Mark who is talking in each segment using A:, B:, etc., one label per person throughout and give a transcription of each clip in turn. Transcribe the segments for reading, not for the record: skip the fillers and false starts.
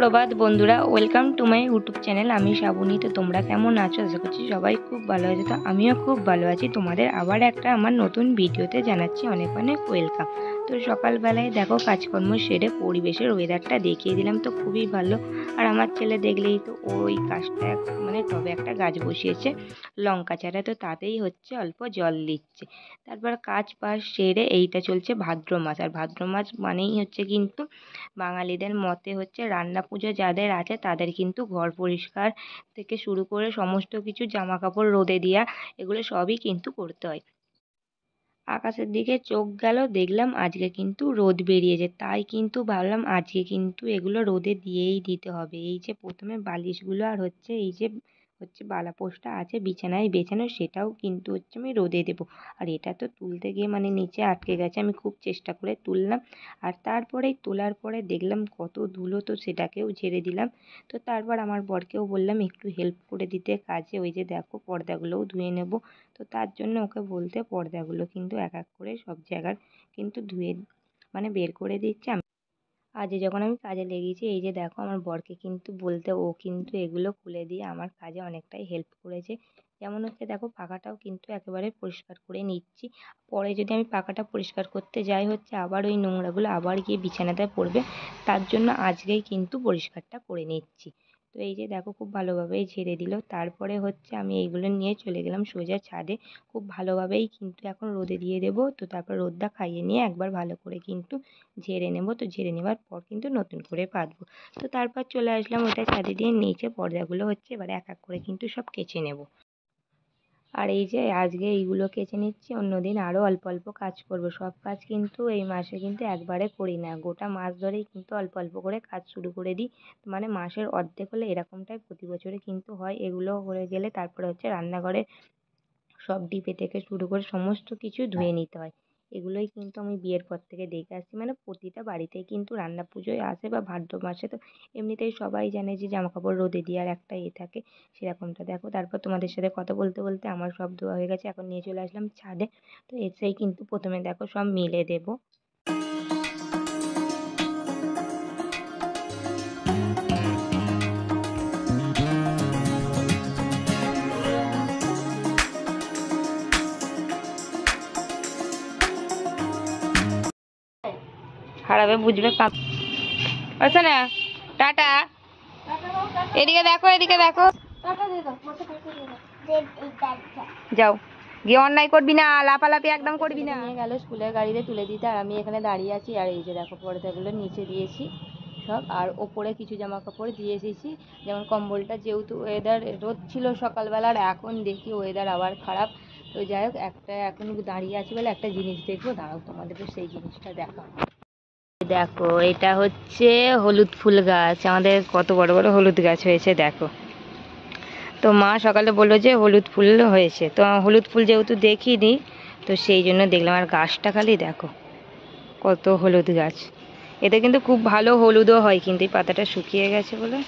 A: সুপ্রভাত বন্ধুরা, welcome to my YouTube channel. আমি শ্রাবণী। তো তোমরা কেমন আছো? আশা করছি সবাই খুব ভালো আছে। তো আমিও খুব ভালো আছি। তোমাদের আবার একটা আমার নতুন ভিডিওতে জানাচ্ছি অনেক অনেক ওয়েলকাম। তো সকালবেলায় দেখো কাজকর্ম সেরে পরিবেশের ওয়েদারটা দেখিয়ে দিলাম, তো খুবই ভালো। আর আমার ছেলে দেখলেই তো ওই গাছটা মানে টবে একটা গাছ বসিয়েছে লঙ্কা চারা, তো তাতেই হচ্ছে অল্প জল দিচ্ছে। তারপর কাজ বাজ সেরে এইটা চলছে ভাদ্র মাস। আর ভাদ্র মাস মানেই হচ্ছে কিন্তু বাঙালিদের মতে হচ্ছে রান্না পুজো যাদের আছে তাদের কিন্তু ঘর পরিষ্কার থেকে শুরু করে সমস্ত কিছু জামা কাপড় রোদে দেওয়া এগুলো সবই কিন্তু করতে হয়। আকাশের দিকে চোখ গেল, দেখলাম আজকে কিন্তু রোদ বেরিয়েছে, তাই কিন্তু ভাবলাম আজকে কিন্তু এগুলো রোদে দিয়েই দিতে হবে। এই যে প্রথমে বালিশগুলো আর হচ্ছে এই যে বালাপোশটা আছে বিছানায় বেছানো, সেটাও কিন্তু হচ্ছে আমি রোদে দেবো। আর এটা তো তুলতে গিয়ে মানে নিচে আটকে গেছে, আমি খুব চেষ্টা করে তুললাম। আর তারপরেই তোলার পরে দেখলাম কত ধুলো, তো সেটাকেও ঝেড়ে দিলাম। তো তারপর আমার বরকেও বললাম একটু হেল্প করে দিতে কাজে, ওই যে দেখো পর্দাগুলোও ধুয়ে নেব। তো তার জন্য ওকে বলতে পর্দাগুলো কিন্তু এক এক করে সব জায়গার কিন্তু ধুয়ে মানে বের করে দিচ্ছে। আজ যখন আমি কাজে লেগেছি, এই যে দেখো আমার বরকে কিন্তু বলতে ও কিন্তু এগুলো খুলে দিয়ে আমার কাজে অনেকটাই হেল্প করেছে। যেমন হচ্ছে দেখো পাখাটাও কিন্তু একেবারে পরিষ্কার করে নিচ্ছি। পরে যদি আমি পাখাটা পরিষ্কার করতে যাই হচ্ছে আবার ওই নোংরাগুলো আবার গিয়ে বিছানাতে পড়বে, তার জন্য আজকেই কিন্তু পরিষ্কারটা করে নিচ্ছি। তো এই যে দেখো খুব ভালোভাবেই ঝেড়ে দিল। তারপরে হচ্ছে আমি এইগুলো নিয়ে চলে গেলাম সোজা ছাদে। খুব ভালোভাবেই কিন্তু এখন রোদে দিয়ে দেবো। তো তারপর রোদটা খাইয়ে নিয়ে একবার ভালো করে কিন্তু ঝেড়ে নেব। তো ঝেড়ে নেওয়ার পর কিন্তু নতুন করে পাতবো। তো তারপর চলে আসলাম ওটা ছাদে দিয়ে, নিচে পর্দাগুলো হচ্ছে এবার এক এক করে কিন্তু সব কেচে নেব। আর এই যে আজকে এইগুলো কেচে নিচ্ছি, অন্যদিন আরও অল্প অল্প কাজ করব। সব কাজ কিন্তু এই মাসে কিন্তু একবারে করি না, গোটা মাস ধরেই কিন্তু অল্প অল্প করে কাজ শুরু করে দিই। মানে মাসের অর্ধেক হলে এরকমটাই প্রতি বছরে কিন্তু হয়। এগুলো হয়ে গেলে তারপরে হচ্ছে রান্নাঘরে সব ডিপে থেকে শুরু করে সমস্ত কিছু ধুয়ে নিতে হয়। এগুলোই কিন্তু আমি বিয়ের পর থেকে দেখে আসছি, মানে প্রতিটা বাড়িতেই কিন্তু রান্না পুজোয় আসে বা ভাদ্র মাসে তো এমনিতেই সবাই জানে যে জামা কাপড় রোদে দেওয়ার একটা থাকে, সেরকমটা দেখো। তারপর তোমাদের সাথে কথা বলতে বলতে আমার সব ধোয়া হয়ে গেছে, এখন নিয়ে চলে আসলাম ছাদে। তো এসেই কিন্তু প্রথমে দেখো সব মেলে দেবো। হারাবে বুঝবে আচ্ছা না, টাটা। এদিকে দেখো, এদিকে দেখো, যাও গিয়ে অন্যায় করবি না, লাফালাফি একদম করবি না। নিয়ে গেল স্কুলের গাড়িতে তুলে দিতে, আর আমি এখানে দাঁড়িয়ে আছি। আর এই যে দেখো পর্দাগুলো নিচে দিয়েছি সব, আর ওপরে কিছু জামা কাপড় দিয়ে এসেছি। যেমন কম্বলটা, যেহেতু ওয়েদার রোদ ছিল সকালবেলার, এখন দেখি ওয়েদার আবার খারাপ। তো যাই হোক, একটা এখন দাঁড়িয়ে আছি বলে একটা জিনিস দেখবো, দাঁড়াও তোমাদের সেই জিনিসটা দেখাও। দেখো এটা হচ্ছে হলুদ ফুল গাছ, আমাদের কত বড় বড় হলুদ গাছ হয়েছে দেখো। তো মা সকালে বললো যে হলুদ ফুল হয়েছে, তো হলুদ ফুল যেহেতু দেখিনি, তো সেই জন্য দেখলাম। আর গাছটা খালি দেখো কত হলুদ গাছ। এতে কিন্তু খুব ভালো হলুদও হয়, কিন্তু এই পাতাটা শুকিয়ে গেছে বলে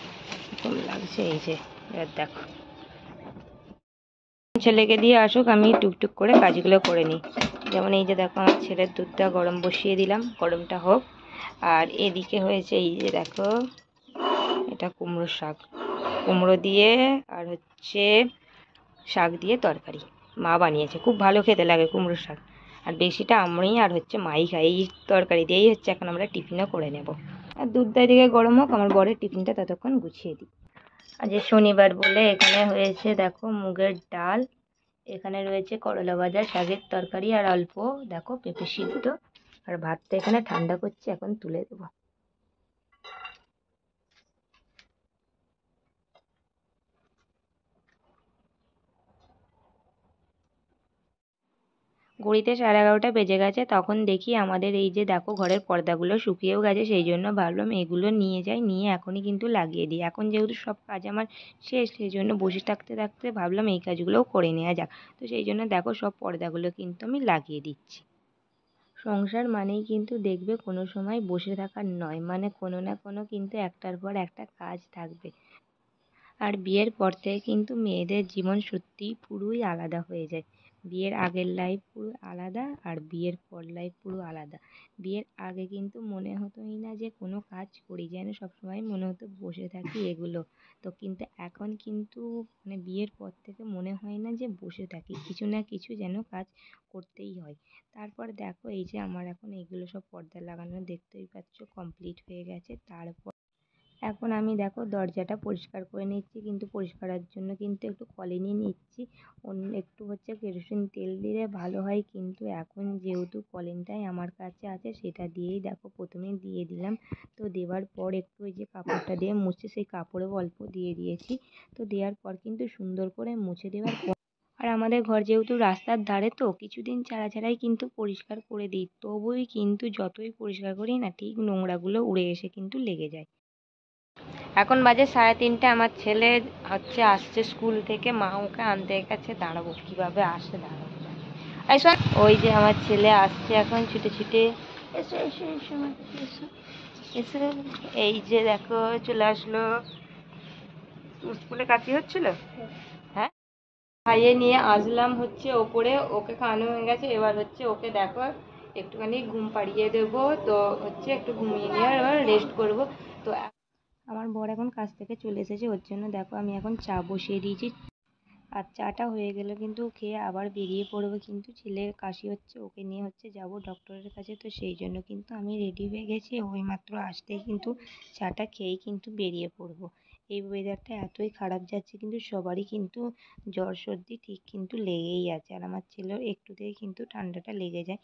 A: এরকম লাগছে। এই যে এবার দেখো, ছেলেকে দিয়ে আসুক, আমি টুকটুক করে কাজগুলো করে নিই। যেমন এই যে দেখো আমার ছেলের দুধটা গরম বসিয়ে দিলাম, গরমটা হোক। আর এদিকে হয়েছে এই যে দেখো, এটা কুমড়ো শাক, কুমড়ো দিয়ে আর হচ্ছে শাক দিয়ে তরকারি মা বানিয়েছে, খুব ভালো খেতে লাগে কুমড়ো শাক। আর বেশিটা আমি আর হচ্ছে মাই খাই, এই তরকারি দিয়েই হচ্ছে এখন আমরা টিফিনও করে নেব। আর দুধটা এদিকে গরম হোক, আমার বরের টিফিনটা ততক্ষণ গুছিয়ে দিই। আজ শনিবার বলে এখানে হয়েছে দেখো মুগের ডাল, এখানে রয়েছে করলা ভাজা, শাকের তরকারি, আর অল্প দেখো পেঁপে সিদ্ধ। আর ভাতটা এখানে ঠান্ডা করছে, এখন তুলে দেবো। ঘড়িতে 11:30 বেজে গেছে, তখন দেখি আমাদের এই যে দেখো ঘরের পর্দাগুলো শুকিয়েও গেছে, সেই জন্য ভাবলাম এগুলো নিয়ে যাই, নিয়ে এখনই কিন্তু লাগিয়ে দিই। এখন যেহেতু সব কাজ আমার শেষ, সেই জন্য বসে থাকতে থাকতে ভাবলাম এই কাজগুলোও করে নেওয়া যাক। তো সেই জন্য দেখো সব পর্দাগুলো কিন্তু আমি লাগিয়ে দিচ্ছি। সংসার মানেই কিন্তু দেখবে কোনো সময় বসে থাকার নয়, মানে কোনো না কোনো কিন্তু একটার পর একটা কাজ থাকবে। আর বিয়ের পর থেকে কিন্তু মেয়েদের জীবন সত্যিই পুরোই আলাদা হয়ে যায়। বিয়ের আগের লাইফ পুরো আলাদা আর বিয়ের পর লাইফ পুরো আলাদা। বিয়ের আগে কিন্তু মনে হতোই না যে কোনো কাজ করি, যেন সবসময় মনে হতো বসে থাকি এগুলো। তো কিন্তু এখন কিন্তু মানে বিয়ের পর থেকে মনে হয় না যে বসে থাকি, কিছু না কিছু যেন কাজ করতেই হয়। তারপর দেখো এই যে আমার এখন এইগুলো সব পর্দা লাগানো দেখতেই পাচ্ছ কমপ্লিট হয়ে গেছে। তারপর এখন আমি দেখো দরজাটা পরিষ্কার করে নিচ্ছি, কিন্তু পরিষ্কারের জন্য কিন্তু একটু কলিনি নিচ্ছি, একটু হচ্ছে কেরোসিন তেল দিলে ভালো হয়, কিন্তু এখন যেহেতু কলিনটাই আমার কাছে আছে সেটা দিয়েই দেখো প্রথমে দিয়ে দিলাম। তো দেওয়ার পর একটু ওই যে কাপড়টা দিয়ে মুছে সেই কাপড়েও অল্প দিয়ে দিয়েছি। তো দেওয়ার পর কিন্তু সুন্দর করে মুছে দেওয়ার পর আর আমাদের ঘর যেহেতু রাস্তার ধারে তো কিছুদিন ছাড়া ছাড়াই কিন্তু পরিষ্কার করে দিই, তবুই কিন্তু যতই পরিষ্কার করি না ঠিক নোংরাগুলো উড়ে এসে কিন্তু লেগে যায়। এখন বাজে 3:30, আমার ছেলে হচ্ছে আসছে স্কুল থেকে, মা ওকে আনতে গেছে। দাঁড়াবো কিভাবে আসে দাঁড়াবো। এই শোন, ওই যে আমার ছেলে আসছে এখন ছুটে ছুটে। এসো এসো এসো আমার কাছে এসো এসো। এই যে দেখো চলে আসলো। স্কুলে কাছে হচ্ছিল, হ্যাঁ খাইয়ে নিয়ে আসলাম হচ্ছে ওপরে, ওকে খাওয়ানো হয়ে গেছে। এবার হচ্ছে ওকে দেখো একটুখানি ঘুম পাড়িয়ে দেবো, তো হচ্ছে একটু ঘুমিয়ে নিয়ে এবার রেস্ট করবো। তো আমার বর এখন কাজ থেকে চলে এসেছে, ওর জন্য দেখো আমি এখন চা বসিয়ে দিয়েছি। আর চাটা হয়ে গেলে কিন্তু খেয়ে আবার বেরিয়ে পড়বো, কিন্তু ছেলের কাশি হচ্ছে, ওকে নিয়ে হচ্ছে যাব ডক্টরের কাছে। তো সেই জন্য কিন্তু আমি রেডি হয়ে গেছি, ওই মাত্র আসতেই কিন্তু চাটা খেয়েই কিন্তু বেরিয়ে পড়বো। এই ওয়েদারটা এতই খারাপ যাচ্ছে, কিন্তু সবারই কিন্তু জ্বর সর্দি ঠিক কিন্তু লেগেই আছে, আর আমার ছেলের একটুতেই কিন্তু ঠান্ডাটা লেগে যায়।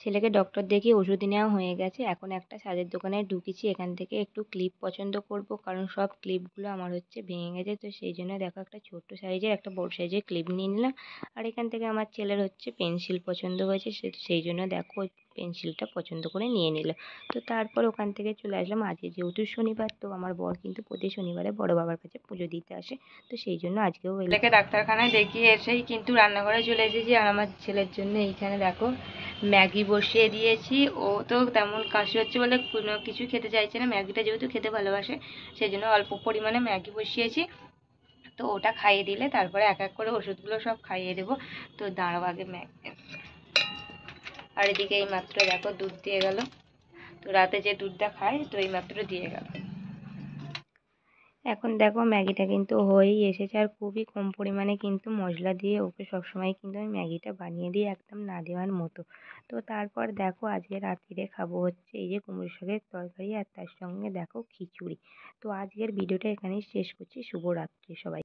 A: ছেলেকে ডক্টর দেখিয়ে ওষুধ নেওয়া হয়ে গেছে। এখন একটা সাজের দোকানে ঢুকেছি, এখান থেকে একটু ক্লিপ পছন্দ করব, কারণ সব ক্লিপগুলো আমার হচ্ছে ভেঙে গেছে। তো সেই জন্য দেখো একটা ছোট্ট সাইজের একটা বড় সাইজের ক্লিপ নিয়ে নিলাম। আর এখান থেকে আমার ছেলের হচ্ছে পেন্সিল পছন্দ হয়েছে, সেই জন্য দেখো ওই পেন্সিলটা পছন্দ করে নিয়ে নিল। তো তারপর ওখান থেকে চলে আসলাম। আজকে যেহেতু শনিবার, তো আমার বর কিন্তু প্রতি শনিবারে বড় বাবার কাছে পুজো দিতে আসে, তো সেই জন্য আজকেও ছেলেকে ডাক্তারখানায় দেখিয়ে এসেই কিন্তু রান্নাঘরে চলে এসেছি। আর আমার ছেলের জন্য এইখানে দেখো ম্যাগি বসিয়ে দিয়েছি। ও তো তেমন কাশি হচ্ছে বলে কোনো কিছু খেতে চাইছে না, ম্যাগিটা যেহেতু খেতে ভালোবাসে সেই জন্য অল্প পরিমাণে ম্যাগি বসিয়েছি। তো ওটা খাইয়ে দিলে তারপরে এক এক করে ওষুধগুলো সব খাইয়ে দেবো। তো দাঁড়াও আগে ম্যাগি। আর এদিকে এই মাত্র দেখো দুধ দিয়ে গেল, তো রাতে যে দুধটা খাই তো এই মাত্র দিয়ে গেল। এখন দেখো ম্যাগিটা কিন্তু হয়েই এসেছে, আর খুবই কম পরিমাণে কিন্তু মশলা দিয়ে ওকে সবসময় কিন্তু আমি ম্যাগিটা বানিয়ে দিই একদম না দেওয়ার মতো। তো তারপর দেখো আজকে রাত্রিরে খাবো হচ্ছে এই যে কুমড়ো শাকের তরকারি, আর তার সঙ্গে দেখো খিচুড়ি। তো আজকের ভিডিওটা এখানেই শেষ করছি। শুভরাত্রি সবাই।